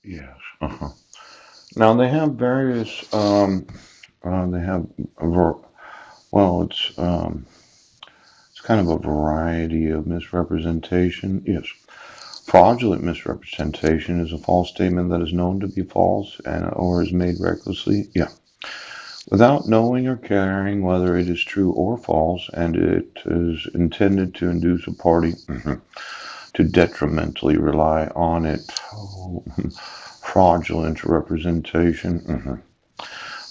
Yes. Uh-huh. Now they have various. They have a well, it's kind of a variety of misrepresentation. Yes. Fraudulent misrepresentation is a false statement that is known to be false and or is made recklessly. Yeah. Without knowing or caring whether it is true or false, and it is intended to induce a party to detrimentally rely on it. Oh, fraudulent representation.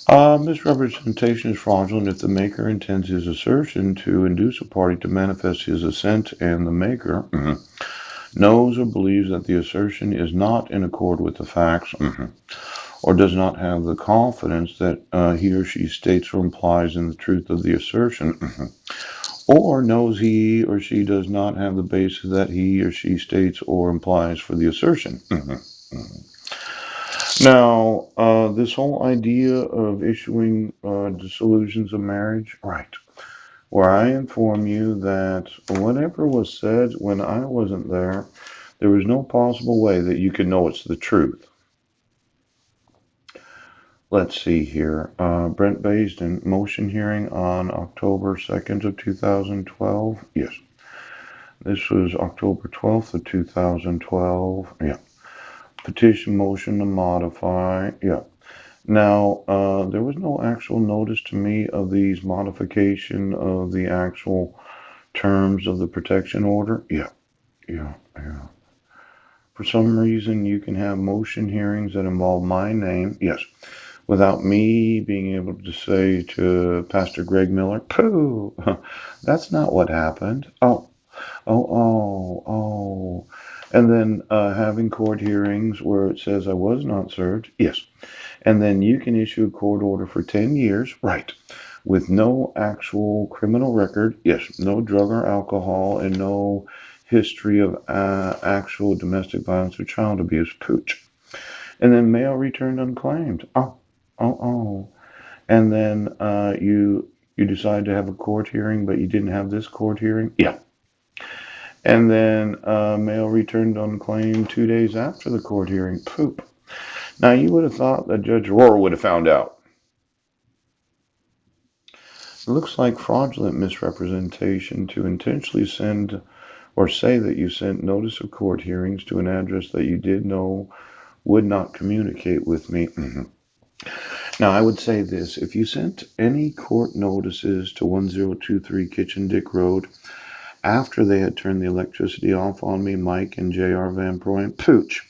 Misrepresentation is fraudulent if the maker intends his assertion to induce a party to manifest his assent and the maker knows or believes that the assertion is not in accord with the facts or does not have the confidence that he or she states or implies in the truth of the assertion, or knows he or she does not have the basis that he or she states or implies for the assertion. Now, this whole idea of issuing dissolutions of marriage, right, where I inform you that whatever was said when I wasn't there was no possible way that you could know it's the truth. Let's see here. Brent Baisden, motion hearing on October 2nd of 2012. Yes, this was October 12th of 2012. Yeah. Petition motion to modify. Yeah. Now, there was no actual notice to me of these modification of the actual terms of the protection order. Yeah, yeah, yeah. For some reason, you can have motion hearings that involve my name. Yes, without me being able to say to Pastor Greg Miller, "Pooh, that's not what happened." Oh. And then having court hearings where it says I was not served. Yes. And then you can issue a court order for 10 years, right, with no actual criminal record, yes, no drug or alcohol, and no history of actual domestic violence or child abuse, pooch. And then mail returned unclaimed. Oh. And then you decide to have a court hearing, but you didn't have this court hearing. Yeah. And then mail returned unclaimed 2 days after the court hearing. Poop. Now you would have thought that Judge Rohr would have found out. It looks like fraudulent misrepresentation to intentionally send or say that you sent notice of court hearings to an address that you did know would not communicate with me. Now, I would say this. If you sent any court notices to 1023 Kitchen Dick Road after they had turned the electricity off on me, Mike and J.R. Van Proyen, pooch,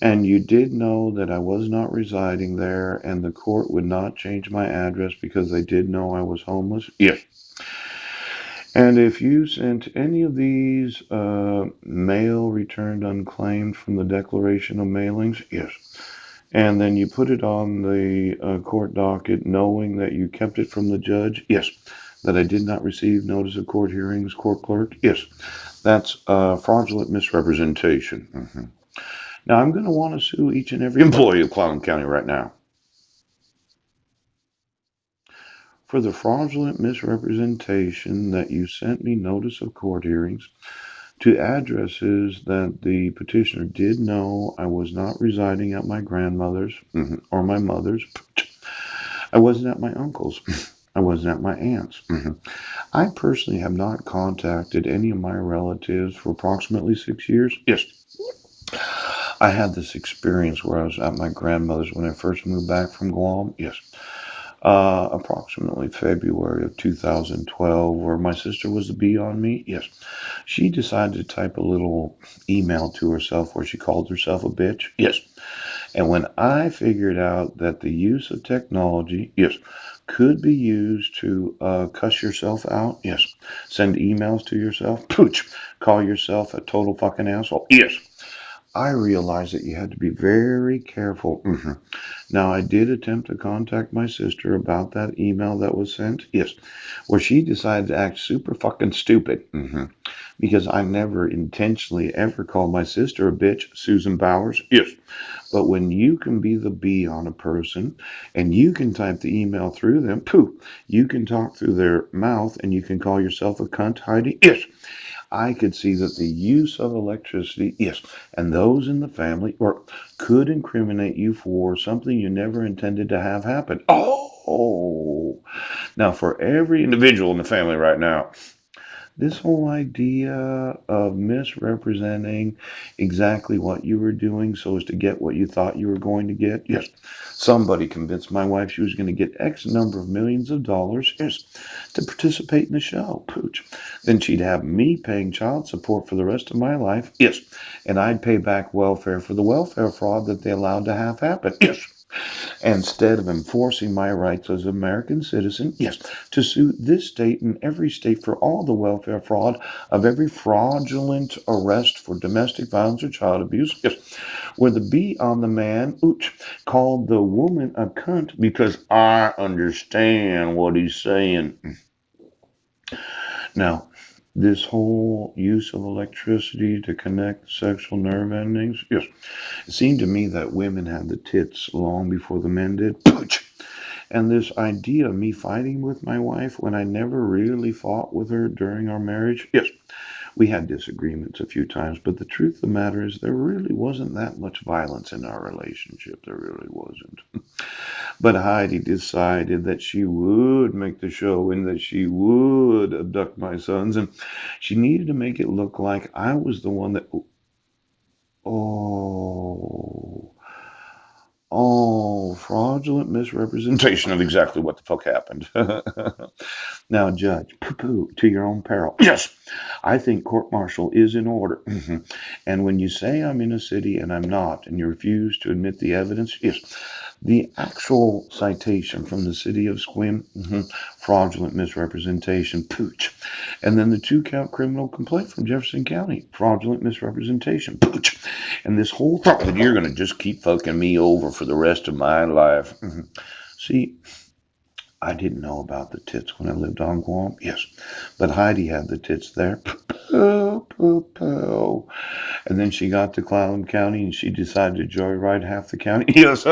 and you did know that I was not residing there and the court would not change my address because they did know I was homeless, yes. And if you sent any of these mail returned unclaimed from the declaration of mailings, yes. And then you put it on the court docket knowing that you kept it from the judge, yes. That I did not receive notice of court hearings, court clerk, yes. That's fraudulent misrepresentation. Now, I'm going to want to sue each and every employee of Clallam County right now for the fraudulent misrepresentation that you sent me notice of court hearings to addresses that the petitioner did know I was not residing at my grandmother's or my mother's. I wasn't at my uncle's. I wasn't at my aunt's. I personally have not contacted any of my relatives for approximately 6 years. Yes. I had this experience where I was at my grandmother's when I first moved back from Guam. Yes. Approximately February of 2012, where my sister was the bee on me. Yes. She decided to type a little email to herself where she called herself a bitch. Yes. And when I figured out that the use of technology, yes, could be used to cuss yourself out, yes, send emails to yourself, pooch, call yourself a total fucking asshole, yes, I realized that you had to be very careful. Now, I did attempt to contact my sister about that email that was sent. Yes. Where she decided to act super fucking stupid. Because I never intentionally ever called my sister a bitch, Susan Bowers. Yes. But when you can be the bee on a person and you can type the email through them, pooh, you can talk through their mouth and you can call yourself a cunt, Heidi. Yes. I could see that the use of electricity, yes, and those in the family, or could incriminate you for something you never intended to have happen. Oh, now for every individual in the family right now, this whole idea of misrepresenting exactly what you were doing so as to get what you thought you were going to get. Yes, somebody convinced my wife she was going to get X number of millions of dollars. Yes, to participate in the show. Pooch. Then she'd have me paying child support for the rest of my life. Yes, and I'd pay back welfare for the welfare fraud that they allowed to have happen. Yes. Instead of enforcing my rights as an American citizen, yes, to sue this state and every state for all the welfare fraud of every fraudulent arrest for domestic violence or child abuse, yes, with a B on the man, ooch, called the woman a cunt because I understand what he's saying. Now, this whole use of electricity to connect sexual nerve endings, yes, it seemed to me that women had the tits long before the men did. And this idea of me fighting with my wife when I never really fought with her during our marriage, yes, we had disagreements a few times, but the truth of the matter is there really wasn't that much violence in our relationship. There really wasn't. But Heidi decided that she would make the show and that she would abduct my sons, and she needed to make it look like I was the one that. Oh. Oh, fraudulent misrepresentation of exactly what the fuck happened. Now, Judge, poo-poo to your own peril. Yes, I think court martial is in order. And when you say I'm in a city and I'm not, and you refuse to admit the evidence, yes, the actual citation from the city of Squim, fraudulent misrepresentation, pooch. And then the 2-count criminal complaint from Jefferson County, fraudulent misrepresentation, pooch. And this whole thought that you're going to just keep fucking me over for the rest of my life. See, I didn't know about the tits when I lived on Guam. Yes, but Heidi had the tits there. Poo, poo, poo. And then she got to Clallam County and she decided to joyride half the county. Yes.